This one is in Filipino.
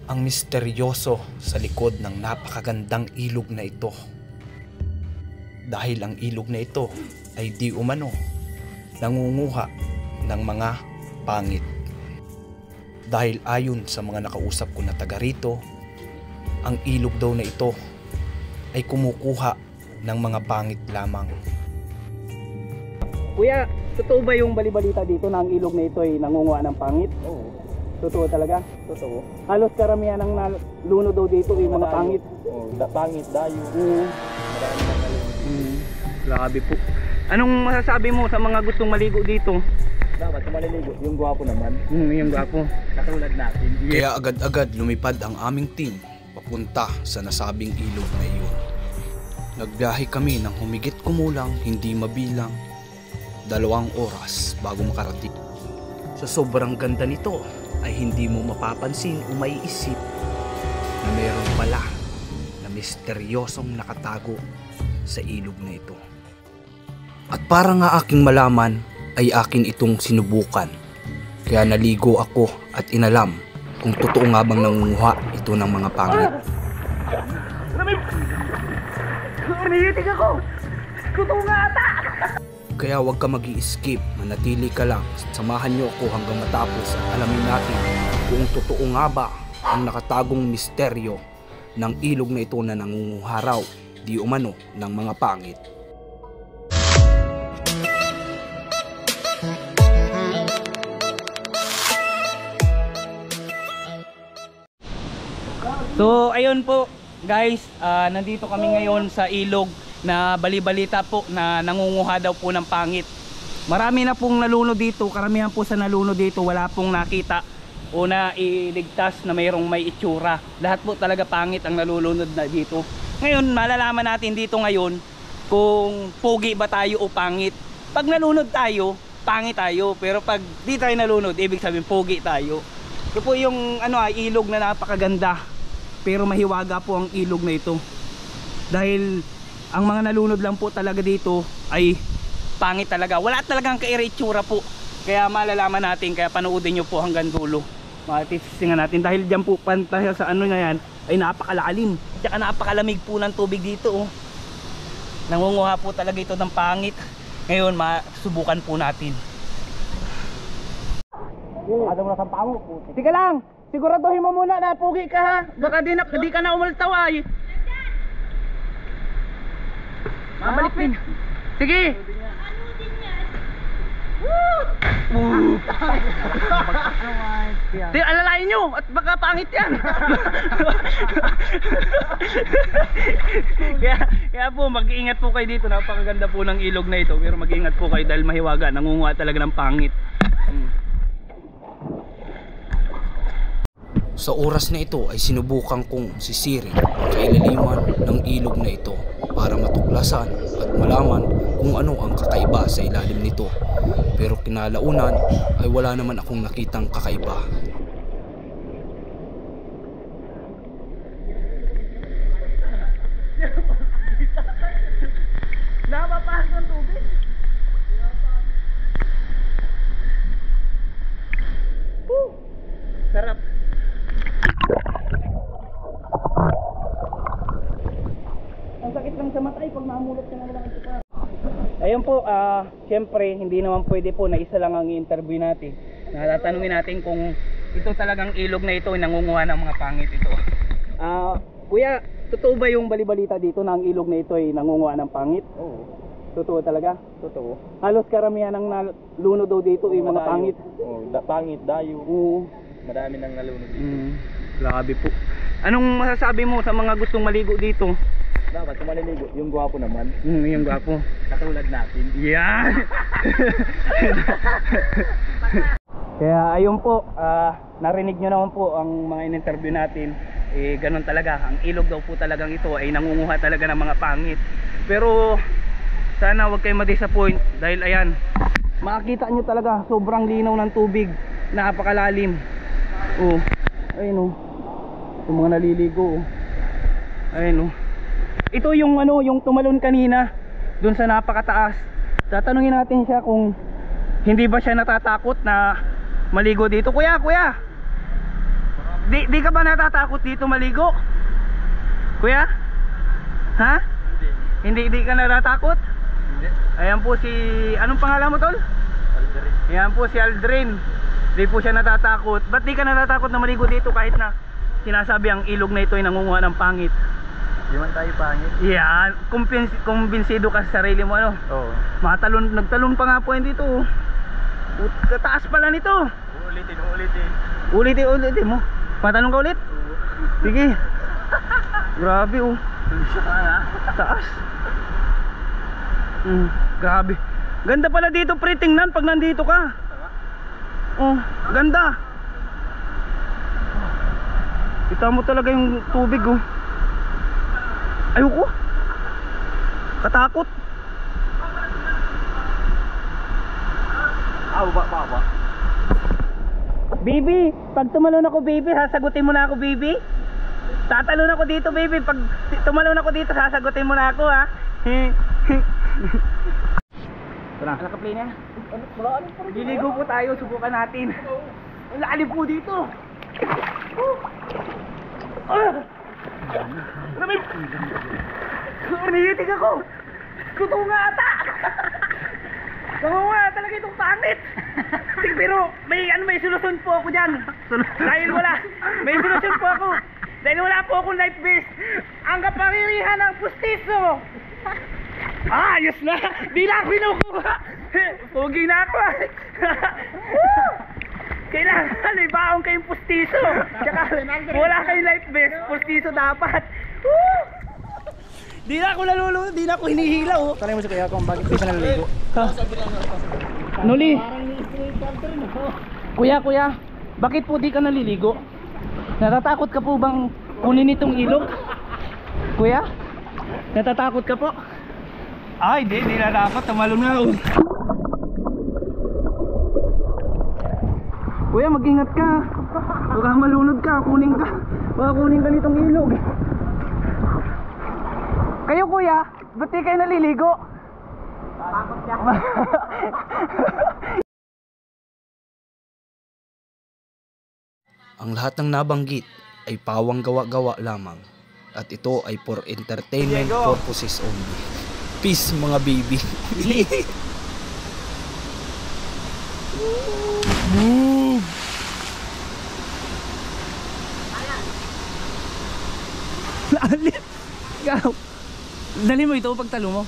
ang misteryoso sa likod ng napakagandang ilog na ito. Dahil ang ilog na ito ay di umano nangunguha ng mga pangit. Dahil ayon sa mga nakausap ko na taga rito, ang ilog daw na ito ay kumukuha ng mga pangit lamang. Kuya, totoo ba yung balibalita dito na ang ilog na ito ay nangunguha ng pangit? Oo. Totoo talaga? Totoo. Halos karamihan ng nalunod daw dito ay mga pangit. Oo, pangit, dayo. Marami na nalunod. Grabe po. Anong masasabi mo sa mga gustong maligo dito? Dapat kung maliligo, yung gwapo naman. Yung gwapo. Katulad natin. Kaya agad-agad lumipad ang aming team papunta sa nasabing ilog na iyon. Nagbiyahe kami ng humigit kumulang hindi mabilang 2 oras bago makarating. Sa sobrang ganda nito ay hindi mo mapapansin o maiisip na mayroon pala na misteryosong nakatago sa ilog na ito. At para nga aking malaman ay akin itong sinubukan. Kaya naligo ako at inalam kung totoo nga bang nangunguha ito ng mga pangit. Nanitig ako! Totoo nga ata! Kaya huwag ka mag-i-skip, manatili ka lang. Samahan niyo ako hanggang matapos at alamin natin kung totoo nga ba ang nakatagong misteryo ng ilog na ito na nangunguha raw di umano ng mga pangit. So ayun po guys, nandito kami ngayon sa ilog na balibalita po na nangunguha daw po ng pangit. Marami na pong nalunod dito, karamihan po sa nalunod dito wala pong nakita o na iligtas na mayroong may itsura. Lahat po talaga pangit ang nalulunod na dito. Ngayon malalaman natin dito ngayon kung pogi ba tayo o pangit. Pag nalunod tayo, pangit tayo, pero pag di tayo nalunod, ibig sabihin pogi tayo. Ito po yung ilog na napakaganda, pero mahiwaga po ang ilog na ito. Dahil ang mga nalunod lang po talaga dito ay pangit talaga. Wala talagang kairitsura po. Kaya malalaman natin, kaya panoodin nyo po hanggang dulo. Matitisingan natin dahil dyan po pantay sa na yan ay napakalalim. Tsaka napakalamig po ng tubig dito. Nangunguha po talaga ito ng pangit. Ngayon masubukan po natin. Adong nasa pango po. Sige lang, siguraduhin mo muna na pugi ka ha. Baka di ka na umultaw ay. Mabalik din. Sige. Alalain nyo at baka pangit yan. kaya po mag-iingat po kayo dito. Napakaganda po ng ilog na ito, pero mag-iingat po kayo dahil mahiwaga, nangunguha talaga ng pangit. Sa oras na ito ay sinubukan kong sisirin ang kailaliman ng ilog na ito para matuklasan at malaman kung ano ang kakaiba sa ilalim nito. Pero kinalaunan ay wala naman akong nakitang kakaiba. Napapasok ng tubig. Sarap. Ang sakit lang sa mata ay pag mamulot ka na lang ito. Ayun po, siyempre hindi naman pwede po na isa lang ang i-interview natin. Tatanungin natin kung ito talagang ilog na ito ay nangunguha ng mga pangit ito. Kuya, totoo ba yung balibalita dito na ang ilog na ito ay nangunguha ng pangit? Oo. Totoo talaga? Totoo. Halos karamihan ng nalunod daw dito ay mga pangit. Oo, pangit, dayo. Oo. Marami nang nalunod dito. Grabe po. Anong masasabi mo sa mga gustong maligo dito? Dapat kung maliligo, yung gwapo naman. Yung gwapo. Katulad natin. Yan! Kaya ayun po, narinig nyo naman po ang mga in-interview natin. Ganun talaga, ang ilog daw po talagang ito ay nangunguha talaga ng mga pangit. Pero sana huwag kayo ma-disappoint dahil ayan, makikita nyo talaga sobrang linaw ng tubig, napakalalim. Ayun yung mga naliligo. Ayun ito yung yung tumalon kanina dun sa napakataas. Tatanungin natin siya kung hindi ba siya natatakot na maligo dito. Kuya! Di ka ba natatakot dito maligo? Kuya? Ha? Hindi ka natatakot? Hindi. Ayan po si... Anong pangalan mo, tol? Aldrin. Ayan po si Aldrin. Di po siya natatakot. Ba't di ka natatakot na maligo dito kahit na sinasabi ang ilog na ito ay nangunguha ng pangit? Di man tayo pangit. Yan, kumbinsido ka sa sarili mo ano. Oo. Nagtalon pa nga po yan dito. Oh. Kataas pala nito. Uulitin. Ulitin mo. Patalon ka ulit? Sige. Grabe oh. Siya ka nga. Taas. Grabe. Ganda pala dito pre, tingnan pag nandito ka. Oh, ganda. Kita mo talaga yung tubig oh. Ayoko. Katakot. Baba. Baby, pag tumalon ako baby, sasagutin mo na ako baby. Tatalon ako dito baby, pag tumalon ako dito, sasagutin mo na ako ha. Tara, naka-play na. Liligo po tayo, subukan natin. Ang lalim po dito. Umiitig ako. Kutunga ata. Kawawa talaga itong pangit. Pero may solusyon po ako dyan. May solusyon po ako. Dahil wala po akong life vest. Ang kaparirihan ng pustiso. Ayos na. Di na ako kinukuha. Pugi na ako. Kailangan may baong kayong pustiso. Tsaka wala kayong life vest. Pustiso dapat. Di na ako nalulunod. Di na ako hinihila oh. Tanay mo sa kaya kung bakit di ka naliligo. Nuli. Kuya, bakit po di ka naliligo? Natatakot ka po bang kunin itong ilog? Kuya? Natatakot ka po? Ay, di natakot. Tumalon na ako. Kuya, mag-ingat ka. Baka malunod ka, baka kunin ka nitong ilog. Kayo kuya, ba't di kayo naliligo? Takot ka. Ang lahat ng nabanggit ay pawang gawa-gawa lamang at ito ay for entertainment purposes only. Peace mga baby. Move. Lalit. Ikaw. Dali mo ito pagtalo mo.